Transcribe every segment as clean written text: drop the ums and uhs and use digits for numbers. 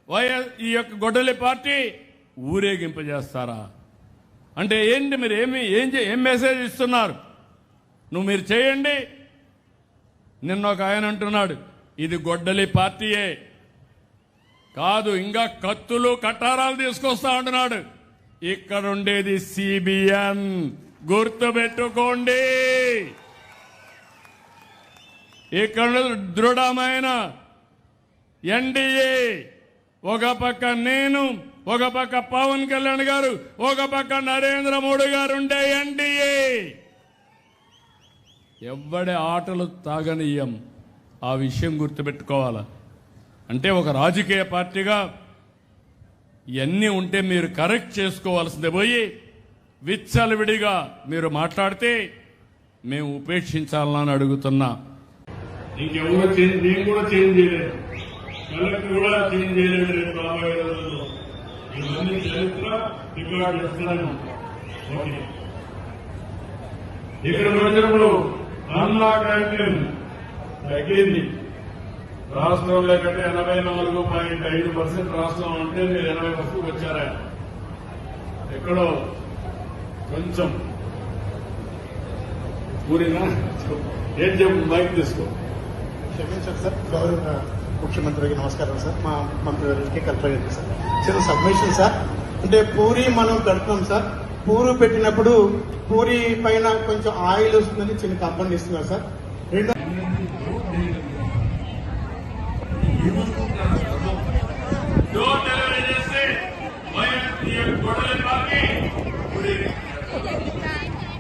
ఈ యొక్క గొడ్డలి పార్టీ ఊరేగింపజేస్తారా అంటే ఏంటి? మీరు ఏం మెసేజ్ ఇస్తున్నారు? మీరు చేయండి. నిన్న ఒక ఆయన అంటున్నాడు ఇది గొడ్డలి పార్టీయే కాదు, ఇంకా కత్తులు కటారాలు తీసుకొస్తా అంటున్నాడు. ఇక్కడ ఉండేది సిబిఎన్, గుర్తుపెట్టుకోండి. ఇక్కడ దృఢమైన ఎన్డీఏ, ఒక పక్క నేను, ఒక పక్క పవన్ కళ్యాణ్ గారు, ఒక పక్క నరేంద్ర మోడీ గారు ఉండే ఎన్డీఏ. ఎవ్వడి ఆటలు తాగనీయం, ఆ విషయం గుర్తుపెట్టుకోవాలా. అంటే ఒక రాజకీయ పార్టీగా ఇవన్నీ ఉంటే మీరు కరెక్ట్ చేసుకోవాల్సిందే పోయి విచ్చలవిడిగా మీరు మాట్లాడితే మేము ఉపేక్షించాలని అడుగుతున్నా. ఇంకెవరో నేను కూడా చేంజ్ చేయలేదు, కలెక్టర్ కూడా చేంజ్ చేయలేదు. రేపు రాబోయే రోజుల్లో ఇవన్నీ చరిత్ర రికార్డు చేస్తున్నాను. ఓకే, ఇక్కడ ప్రజలు అన్నా క్యాంటీన్ తగ్గింది. రాష్ట్రంలో కంటే 84.5% రాష్ట్రం అంటే మీరు 80% వచ్చారా? ఎక్కడో కొంచెం ఊరినా ఏం చెప్పు, బైక్ తీసుకో. క్షమించండి సార్, గౌరవ ముఖ్యమంత్రికి నమస్కారం సార్, మా మంత్రివర్యులకి కలెక్టర్ గారికి సార్. చిన్న సబ్మిషన్ సార్, అంటే పూరి మనం కడుతున్నాం సార్. పూరి పెట్టినప్పుడు పూరి పైన కొంచెం ఆయిల్ వస్తుందని చిన్న కంప్లైంట్ ఇస్తున్నారు సార్.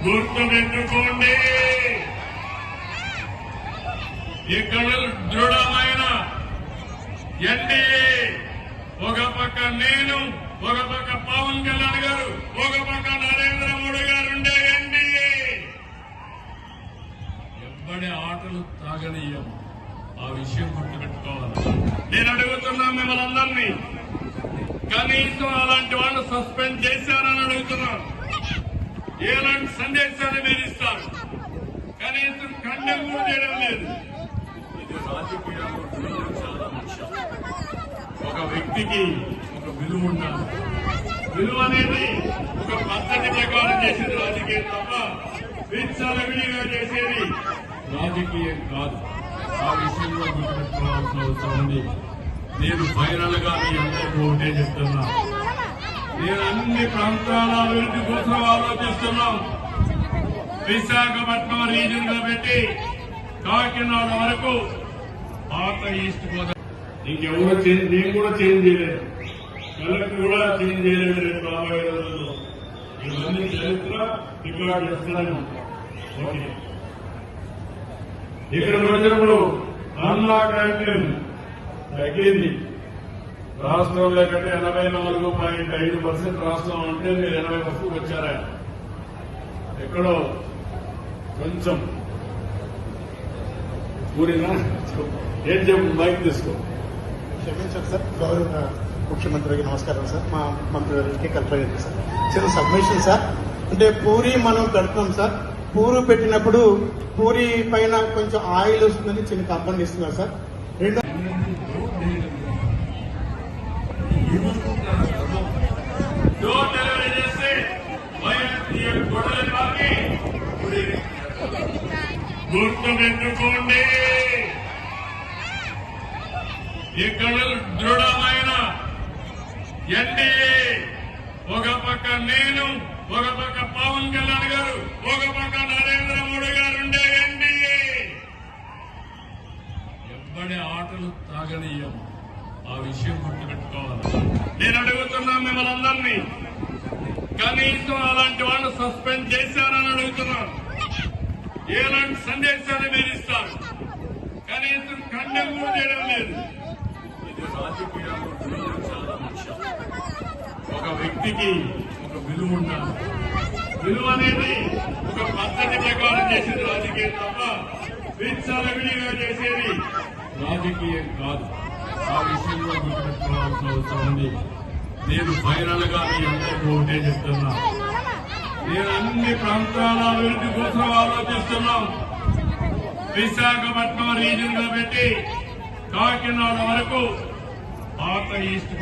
గుర్తుపెట్టుకోండి, ఇక్కడ దృఢమైన ఎన్డీఏ, ఒక పక్క నేను, ఒక పక్క పవన్ కళ్యాణ్ గారు, ఒక పక్క నరేంద్ర మోడీ గారు ఉండే ఎన్డీఏ. ఎవ్వడి ఆటలు తాగనీయం, ఆ విషయం గుర్తుపెట్టుకోవాలి. నేను అడుగుతున్నా మిమ్మల్ని అందరినీ, కనీసం అలాంటి వాళ్ళు సస్పెండ్ చేశారని అడుగుతున్నాను. ఎలాంటి సందేశాలు మీరు ఇస్తారు? కనీసం ఖండం కూడా చేయడం లేదు. ఇది రాజకీయాల్లో చాలా ముఖ్యం. ఒక వ్యక్తికి ఒక విలువ ఉండాలి. విలువ అనేది ఒక పద్ధతి ప్రకారం చేసేది రాజకీయం తప్ప విచ్చలవిడిగా చేసేది రాజకీయం కాదు. ఆ విషయంలో గుర్తుపెట్టుకోవాల్సిన అవసరం ఉంది. నేను ఫైనల్ గా మీ అందరికీ ఒకటే చెప్తున్నా, నేను అన్ని ప్రాంతాల అభివృద్ధి కోసం ఆలోచిస్తున్నాం. విశాఖపట్నం రీజన్ గా పెట్టి కాకినాడ వరకు పాత ఈస్ట్ గోదావరి. ఇంకెవరో నేను కూడా చేంజ్ చేయలేదు, కలెక్టర్ కూడా చేంజ్ చేయలేదు. రేపు రాబోయే రోజుల్లో ఇవన్నీ చరిత్ర రికార్డు చేస్తున్నాను. ఓకే, ఇక్కడ ప్రజలు అన్నా క్యాంటీన్ తగ్గింది. రాష్ట్రంలో కంటే 84.5% రాష్ట్రం అంటే మీరు 80% వచ్చారా? ఎక్కడో కొంచెం ఊరినా ఏం చెప్పు, బైక్ తీసుకో. క్షమించండి సార్, గౌరవ ముఖ్యమంత్రికి నమస్కారం సార్, మా మంత్రివర్యులకి కలెక్టర్ గారికి సార్. చిన్న సబ్మిషన్ సార్, అంటే పూరి మనం కడుతున్నాం సార్. పూరి పెట్టినప్పుడు పూరి పైన కొంచెం ఆయిల్ వస్తుందని చిన్న కంప్లైంట్ ఇస్తున్నారు సార్. డోర్ డెలివరీ చేస్తే గొడవల పార్టీ గుర్తుపెట్టుకోండి, ఇక్కడ దృఢమైన ఎన్డీఏ, ఒక పక్క నేను, ఒక పక్క పవన్ కళ్యాణ్ గారు, ఒక పక్క నరేంద్ర మోడీ గారు ఉండే ఎన్డీఏ. ఎవ్వడి ఆటలు తాగనీయం, ఆ విషయం గుర్తుపెట్టుకోవాలి. నేను అడుగుతున్నా మిమ్మల్ని అందరినీ, కనీసం అలాంటి వాళ్ళు సస్పెండ్ చేశారని అడుగుతున్నాను. ఎలాంటి సందేశాలు మీరు ఇస్తారు? కనీసం ఖండం కూడా చేయడం లేదు. ఇది రాజకీయాల్లో చాలా ముఖ్యం. ఒక వ్యక్తికి ఒక విలువ ఉండాలి. విలువ అనేది ఒక పద్ధతి ప్రకారం చేసేది రాజకీయం తప్ప విచ్చలవిడిగా చేసేది రాజకీయం కాదు. ఆ విషయంలో గుర్తుపెట్టుకోవాల్సిన అవసరం ఉంది. నేను ఫైనల్ గా మీ అందరికీ ఒకటే చెప్తున్నా, నేను అన్ని ప్రాంతాల అభివృద్ధి కోసం ఆలోచిస్తున్నాం. విశాఖపట్నం రీజన్ గా పెట్టి కాకినాడ వరకు పాత ఈస్ట్